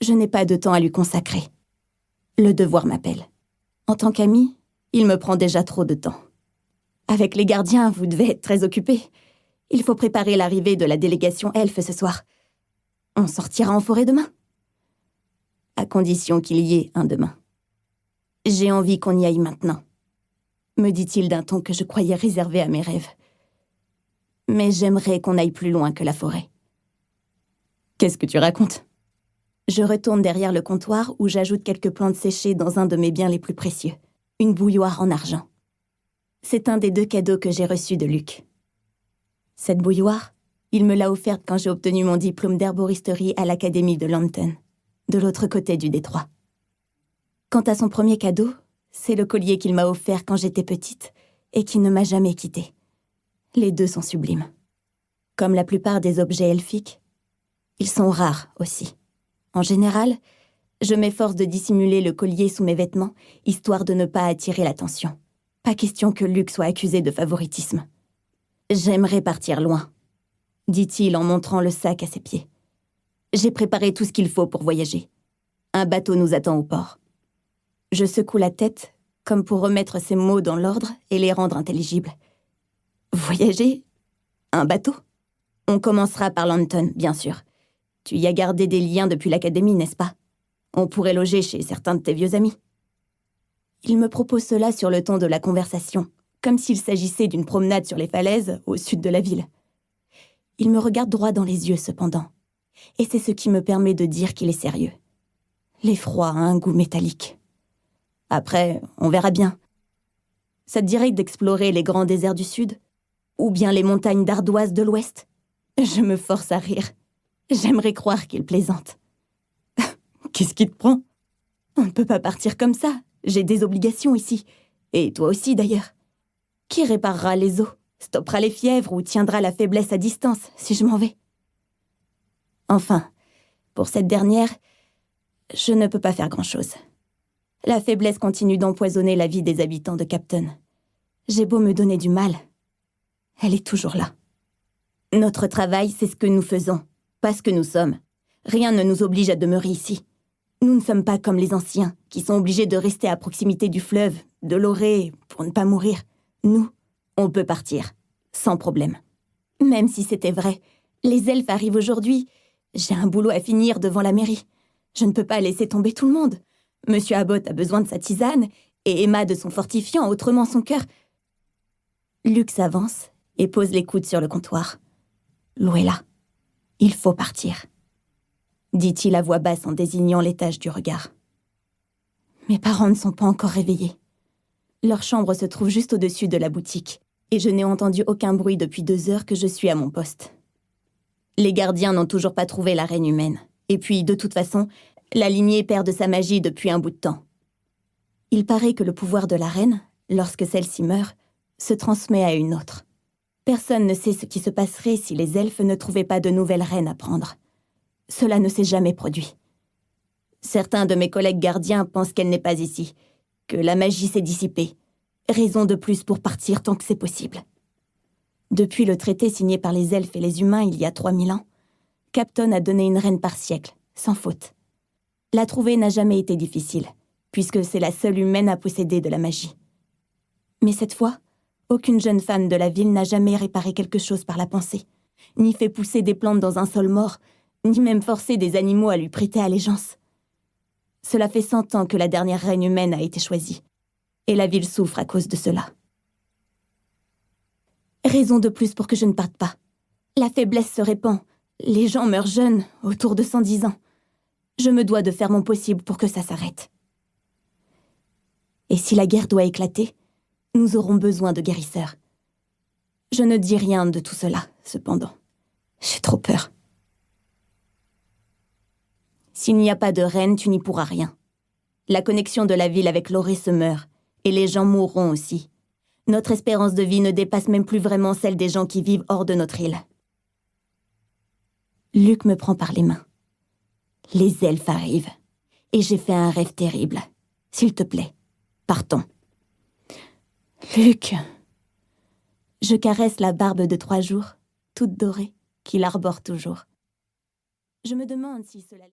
Je n'ai pas de temps à lui consacrer. Le devoir m'appelle. En tant qu'ami, il me prend déjà trop de temps. Avec les gardiens, vous devez être très occupés. Il faut préparer l'arrivée de la délégation elfe ce soir. On sortira en forêt demain. À condition qu'il y ait un demain. J'ai envie qu'on y aille maintenant, me dit-il d'un ton que je croyais réservé à mes rêves. Mais j'aimerais qu'on aille plus loin que la forêt. Qu'est-ce que tu racontes ? Je retourne derrière le comptoir où j'ajoute quelques plantes séchées dans un de mes biens les plus précieux, une bouilloire en argent. C'est un des 2 cadeaux que j'ai reçus de Luc. Cette bouilloire, il me l'a offerte quand j'ai obtenu mon diplôme d'herboristerie à l'Académie de Lambton, de l'autre côté du détroit. Quant à son premier cadeau, c'est le collier qu'il m'a offert quand j'étais petite et qui ne m'a jamais quittée. Les 2 sont sublimes. Comme la plupart des objets elfiques, ils sont rares aussi. En général, je m'efforce de dissimuler le collier sous mes vêtements, histoire de ne pas attirer l'attention. Pas question que Luc soit accusé de favoritisme. « J'aimerais partir loin », dit-il en montrant le sac à ses pieds. « J'ai préparé tout ce qu'il faut pour voyager. Un bateau nous attend au port. » Je secoue la tête, comme pour remettre ces mots dans l'ordre et les rendre intelligibles. « Voyager ? Un bateau ? On commencera par Lambton, bien sûr. Tu y as gardé des liens depuis l'académie, n'est-ce pas ? On pourrait loger chez certains de tes vieux amis. » Il me propose cela sur le ton de la conversation, comme s'il s'agissait d'une promenade sur les falaises au sud de la ville. Il me regarde droit dans les yeux, cependant, et c'est ce qui me permet de dire qu'il est sérieux. L'effroi a un goût métallique. Après, on verra bien. Ça te dirait d'explorer les grands déserts du sud ? Ou bien les montagnes d'ardoise de l'ouest ? Je me force à rire. J'aimerais croire qu'il plaisante. Qu'est-ce qui te prend ? On ne peut pas partir comme ça. J'ai des obligations ici. Et toi aussi, d'ailleurs. Qui réparera les os, stoppera les fièvres ou tiendra la faiblesse à distance si je m'en vais ? Enfin, pour cette dernière, je ne peux pas faire grand-chose. La faiblesse continue d'empoisonner la vie des habitants de Capton. J'ai beau me donner du mal, elle est toujours là. Notre travail, c'est ce que nous faisons, pas ce que nous sommes. Rien ne nous oblige à demeurer ici. Nous ne sommes pas comme les anciens, qui sont obligés de rester à proximité du fleuve, de l'orée, pour ne pas mourir. Nous, on peut partir, sans problème. Même si c'était vrai, les elfes arrivent aujourd'hui. J'ai un boulot à finir devant la mairie. Je ne peux pas laisser tomber tout le monde. Monsieur Abbott a besoin de sa tisane, et Emma de son fortifiant, autrement son cœur. Luc s'avance et pose les coudes sur le comptoir. L'eau est là. Il faut partir, dit-il à voix basse en désignant l'étage du regard. Mes parents ne sont pas encore réveillés. Leur chambre se trouve juste au-dessus de la boutique, et je n'ai entendu aucun bruit depuis 2 heures que je suis à mon poste. Les gardiens n'ont toujours pas trouvé la reine humaine, et puis, de toute façon, la lignée perd de sa magie depuis un bout de temps. Il paraît que le pouvoir de la reine, lorsque celle-ci meurt, se transmet à une autre. Personne ne sait ce qui se passerait si les elfes ne trouvaient pas de nouvelles reines à prendre. Cela ne s'est jamais produit. Certains de mes collègues gardiens pensent qu'elle n'est pas ici, que la magie s'est dissipée. Raison de plus pour partir tant que c'est possible. Depuis le traité signé par les elfes et les humains il y a 3000 ans, Capton a donné une reine par siècle, sans faute. La trouver n'a jamais été difficile, puisque c'est la seule humaine à posséder de la magie. Mais cette fois, aucune jeune femme de la ville n'a jamais réparé quelque chose par la pensée, ni fait pousser des plantes dans un sol mort, ni même forcé des animaux à lui prêter allégeance. Cela fait 100 ans que la dernière reine humaine a été choisie, et la ville souffre à cause de cela. Raison de plus pour que je ne parte pas. La faiblesse se répand, les gens meurent jeunes, autour de 110 ans. Je me dois de faire mon possible pour que ça s'arrête. Et si la guerre doit éclater, nous aurons besoin de guérisseurs. Je ne dis rien de tout cela, cependant. J'ai trop peur. S'il n'y a pas de reine, tu n'y pourras rien. La connexion de la ville avec l'orée se meurt, et les gens mourront aussi. Notre espérance de vie ne dépasse même plus vraiment celle des gens qui vivent hors de notre île. Luc me prend par les mains. Les elfes arrivent, et j'ai fait un rêve terrible. S'il te plaît, partons. Luc. Je caresse la barbe de 3 jours, toute dorée, qu'il arbore toujours. Je me demande si cela...